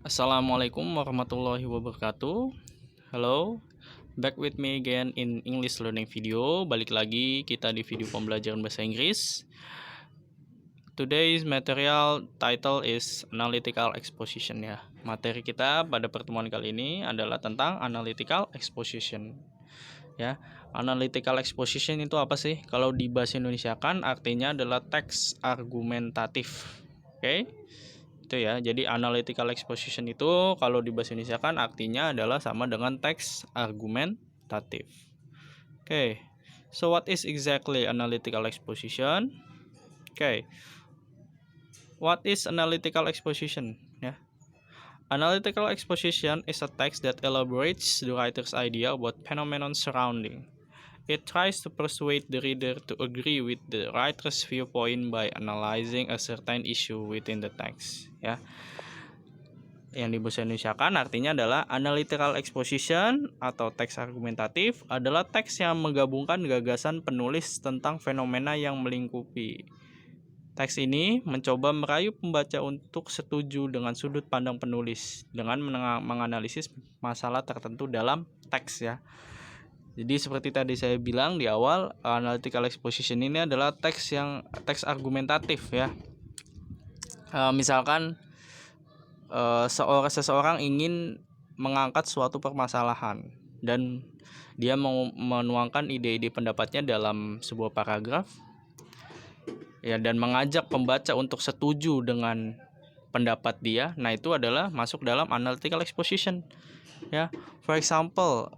Assalamualaikum warahmatullahi wabarakatuh. Hello, back with me again in English learning video. Balik lagi kita di video pembelajaran bahasa Inggris. Today's material title is analytical exposition ya. Materi kita pada pertemuan kali ini adalah tentang analytical exposition. Ya, analytical exposition itu apa sih? Kalau di bahasa Indonesia kan artinya adalah teks argumentatif. Oke? Itu ya. Jadi analytical exposition itu kalau di bahasa Indonesia kan artinya adalah sama dengan teks argumentatif. Oke. So what is exactly analytical exposition? Oke. What is analytical exposition? Ya. Analytical exposition is a text that elaborates the writer's idea about phenomenon surrounding. It tries to persuade the reader to agree with the writer's viewpoint by analyzing a certain issue within the text. Ya, yang di bahasa Indonesia kan artinya adalah analytical exposition atau teks argumentatif adalah teks yang menggabungkan gagasan penulis tentang fenomena yang melingkupi. Teks ini mencoba merayu pembaca untuk setuju dengan sudut pandang penulis dengan menganalisis masalah tertentu dalam teks ya. Jadi seperti tadi saya bilang di awal, analytical exposition ini adalah teks argumentatif ya. Misalkan seseorang ingin mengangkat suatu permasalahan dan dia mau menuangkan ide-ide pendapatnya dalam sebuah paragraf ya, dan mengajak pembaca untuk setuju dengan pendapat dia. Nah, itu adalah masuk dalam analytical exposition ya. For example,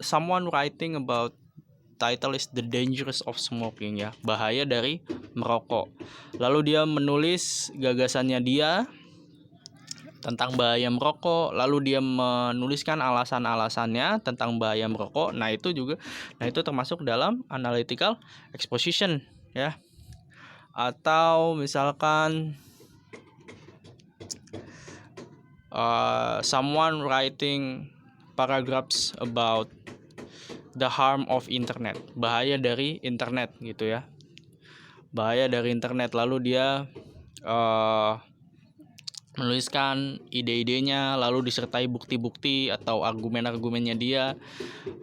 someone writing about title is The Dangers of Smoking ya, bahaya dari merokok. Lalu dia menulis gagasannya dia tentang bahaya merokok, lalu dia menuliskan alasan-alasannya tentang bahaya merokok. Nah, itu termasuk dalam analytical exposition ya. Atau misalkan someone writing paragraphs about the harm of internet, bahaya dari internet gitu ya, bahaya dari internet. Lalu dia menuliskan ide-idenya, lalu disertai bukti-bukti atau argumen-argumennya dia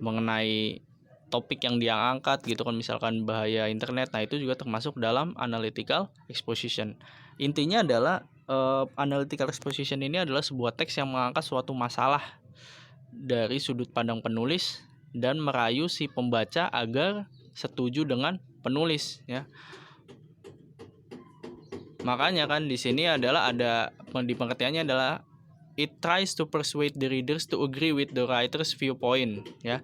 mengenai topik yang dia angkat gitu kan, misalkan bahaya internet. Nah, itu juga termasuk dalam analytical exposition. Intinya adalah analytical exposition ini adalah sebuah teks yang mengangkat suatu masalah dari sudut pandang penulis dan merayu si pembaca agar setuju dengan penulis ya. Makanya kan di sini adalah ada di pengertiannya adalah it tries to persuade the readers to agree with the writer's viewpoint ya.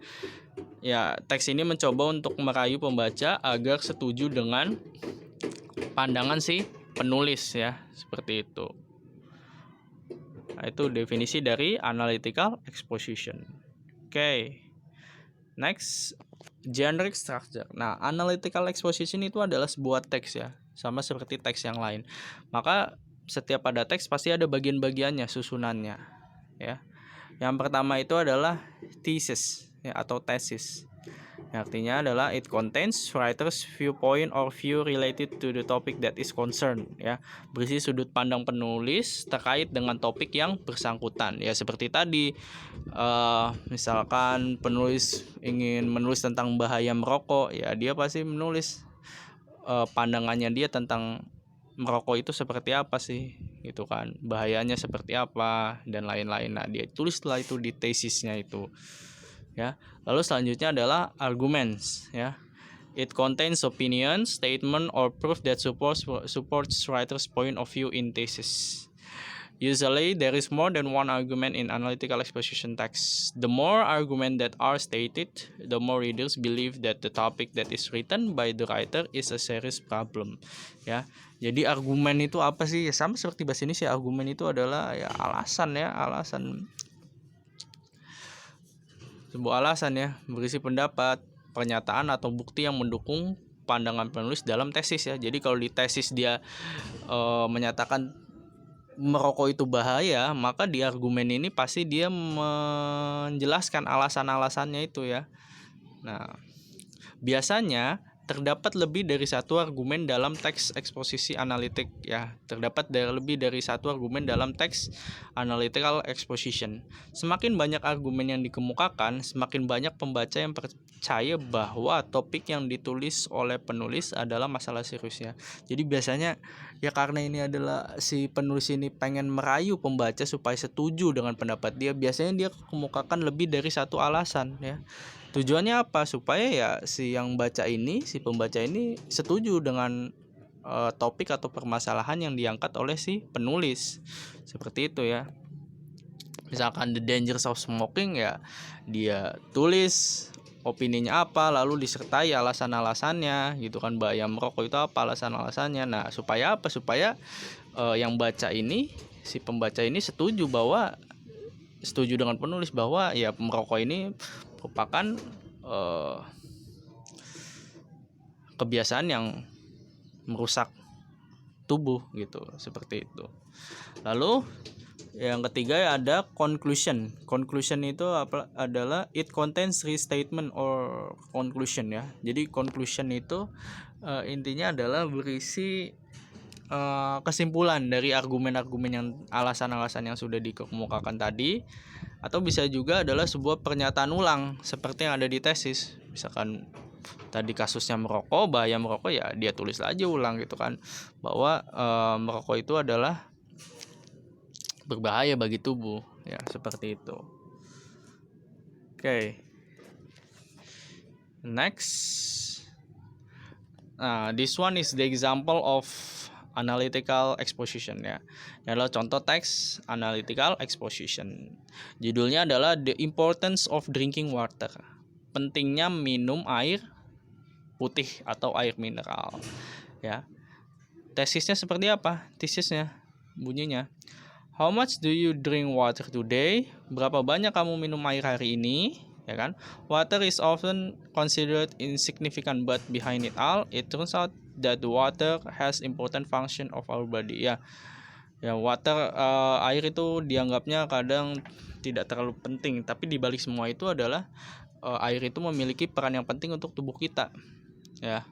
Ya, teks ini mencoba untuk merayu pembaca agar setuju dengan pandangan si penulis ya, seperti itu. Nah, itu definisi dari analytical exposition. Oke. Next, generic structure. Nah, analytical exposition itu adalah sebuah teks ya, sama seperti teks yang lain. Maka setiap ada teks pasti ada bagian-bagiannya, susunannya ya. Yang pertama itu adalah thesis ya, atau tesis. Yang artinya adalah it contains writer's viewpoint or view related to the topic that is concerned ya, berisi sudut pandang penulis terkait dengan topik yang bersangkutan ya. Seperti tadi misalkan penulis ingin menulis tentang bahaya merokok ya, dia pasti menulis pandangannya dia tentang merokok itu seperti apa sih gitu kan, bahayanya seperti apa dan lain-lain. Nah, dia tulis setelah itu di tesisnya itu ya. Lalu selanjutnya adalah arguments ya. It contains opinion, statement, or proof that supports writer's point of view in thesis. Usually there is more than one argument in analytical exposition text. The more arguments that are stated, the more readers believe that the topic that is written by the writer is a serious problem ya. Jadi argumen itu apa sih? Ya, sama seperti bahasa Indonesia, argumen itu adalah ya alasan ya, sebuah alasan ya, berisi pendapat, pernyataan atau bukti yang mendukung pandangan penulis dalam tesis ya. Jadi kalau di tesis dia menyatakan merokok itu bahaya, maka di argumen ini pasti dia menjelaskan alasan-alasannya itu ya. Nah, biasanya terdapat lebih dari satu argumen dalam teks eksposisi analitik ya. Terdapat lebih dari satu argumen dalam teks analytical exposition. Semakin banyak argumen yang dikemukakan, semakin banyak pembaca yang percaya bahwa topik yang ditulis oleh penulis adalah masalah seriusnya. Jadi biasanya ya karena ini adalah si penulis ini pengen merayu pembaca supaya setuju dengan pendapat dia, biasanya dia kemukakan lebih dari satu alasan ya. Tujuannya apa? Supaya ya si pembaca ini setuju dengan topik atau permasalahan yang diangkat oleh si penulis. Seperti itu ya. Misalkan The Dangers of Smoking ya, dia tulis opininya apa, lalu disertai alasan-alasannya gitu kan. Bahaya merokok itu apa alasan-alasannya. Nah, supaya apa? Supaya yang baca ini, si pembaca ini setuju dengan penulis bahwa ya merokok ini merupakan kebiasaan yang merusak tubuh gitu, seperti itu. Lalu yang ketiga ada conclusion. Conclusion itu adalah it contains restatement or conclusion ya. Jadi conclusion itu intinya adalah berisi kesimpulan dari argumen-argumen yang alasan-alasan yang sudah dikemukakan tadi, atau bisa juga adalah sebuah pernyataan ulang seperti yang ada di tesis. Misalkan tadi kasusnya merokok, bahaya merokok, ya dia tulis aja ulang gitu kan, bahwa merokok itu adalah berbahaya bagi tubuh ya, seperti itu. Oke. Next. Nah, this one is the example of analytical exposition ya. Ini adalah contoh teks analytical exposition. Judulnya adalah The Importance of Drinking Water. Pentingnya minum air putih atau air mineral. Ya. Tesisnya seperti apa? Tesisnya bunyinya, how much do you drink water today? Berapa banyak kamu minum air hari ini? Ya kan? Water is often considered insignificant, but behind it all, it turns out that the water has important function of our body. Ya, water, air itu dianggapnya kadang tidak terlalu penting, tapi dibalik semua itu adalah air itu memiliki peran yang penting untuk tubuh kita. Ya,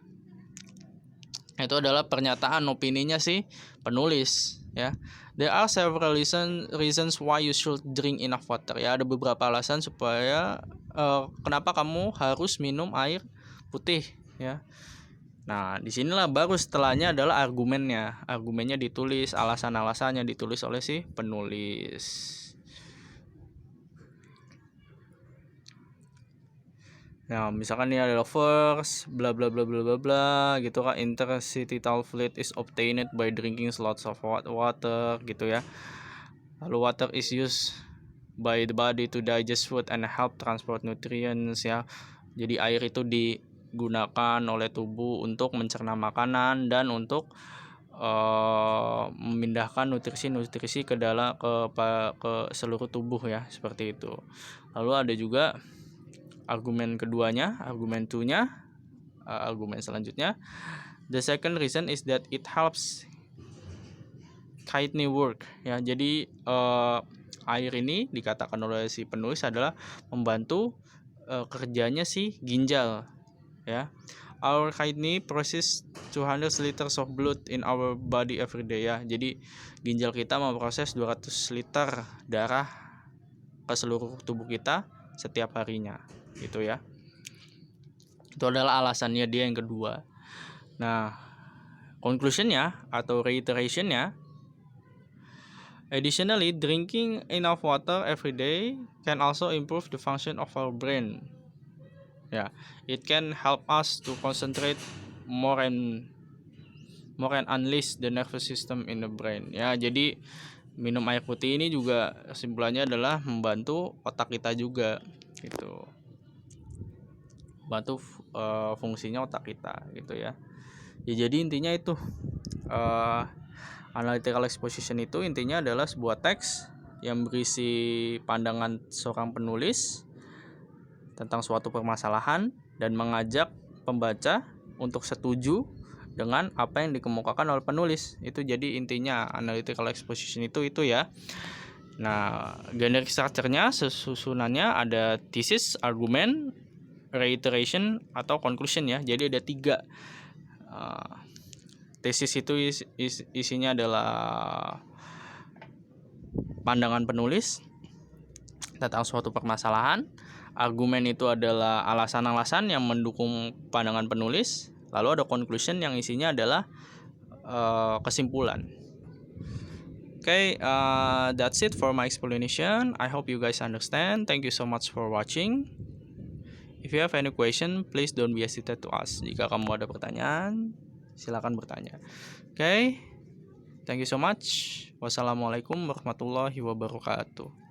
itu adalah pernyataan opininya si penulis. Ya, there are several reasons why you should drink enough water. Ya, ada beberapa alasan supaya kenapa kamu harus minum air putih. Ya. Nah, disinilah baru setelahnya adalah argumennya. Argumennya ditulis, alasan-alasannya ditulis oleh si penulis. Nah, misalkan ini adalah first, bla bla bla bla bla bla gitu kan, interstitial fluid is obtained by drinking lots of water gitu ya. Lalu water is used by the body to digest food and help transport nutrients ya. Jadi air itu digunakan oleh tubuh untuk mencerna makanan dan untuk memindahkan nutrisi ke seluruh tubuh ya, seperti itu. Lalu ada juga argumen keduanya, argumen 2-nya, argumen selanjutnya. The second reason is that it helps kidney work ya. Jadi air ini dikatakan oleh si penulis adalah membantu kerjanya si ginjal ya. Our kidney process 200 liters of blood in our body every day ya. Jadi ginjal kita memproses 200 liter darah ke seluruh tubuh kita setiap harinya gitu ya. Itu adalah alasannya dia yang kedua. Nah, conclusionnya atau reiterationnya, additionally, drinking enough water every day can also improve the function of our brain. Ya, it can help us to concentrate more and unleash the nervous system in the brain. Ya, jadi minum air putih ini juga kesimpulannya adalah membantu otak kita juga gitu. Bantu fungsinya otak kita gitu ya. Ya, jadi intinya itu analytical exposition itu intinya adalah sebuah teks yang berisi pandangan seorang penulis tentang suatu permasalahan dan mengajak pembaca untuk setuju dengan apa yang dikemukakan oleh penulis. Itu jadi intinya analytical exposition itu ya. Nah, generic structure-nya, susunannya ada thesis, argumen, reiteration atau conclusion ya. Jadi ada 3. Tesis itu isinya adalah pandangan penulis tentang suatu permasalahan. Argumen itu adalah alasan-alasan yang mendukung pandangan penulis. Lalu ada conclusion yang isinya adalah kesimpulan. Okay, that's it for my explanation. I hope you guys understand. Thank you so much for watching. If you have any question, please don't be hesitate to ask. Jika kamu ada pertanyaan, silakan bertanya. Okay, thank you so much. Wassalamualaikum warahmatullahi wabarakatuh.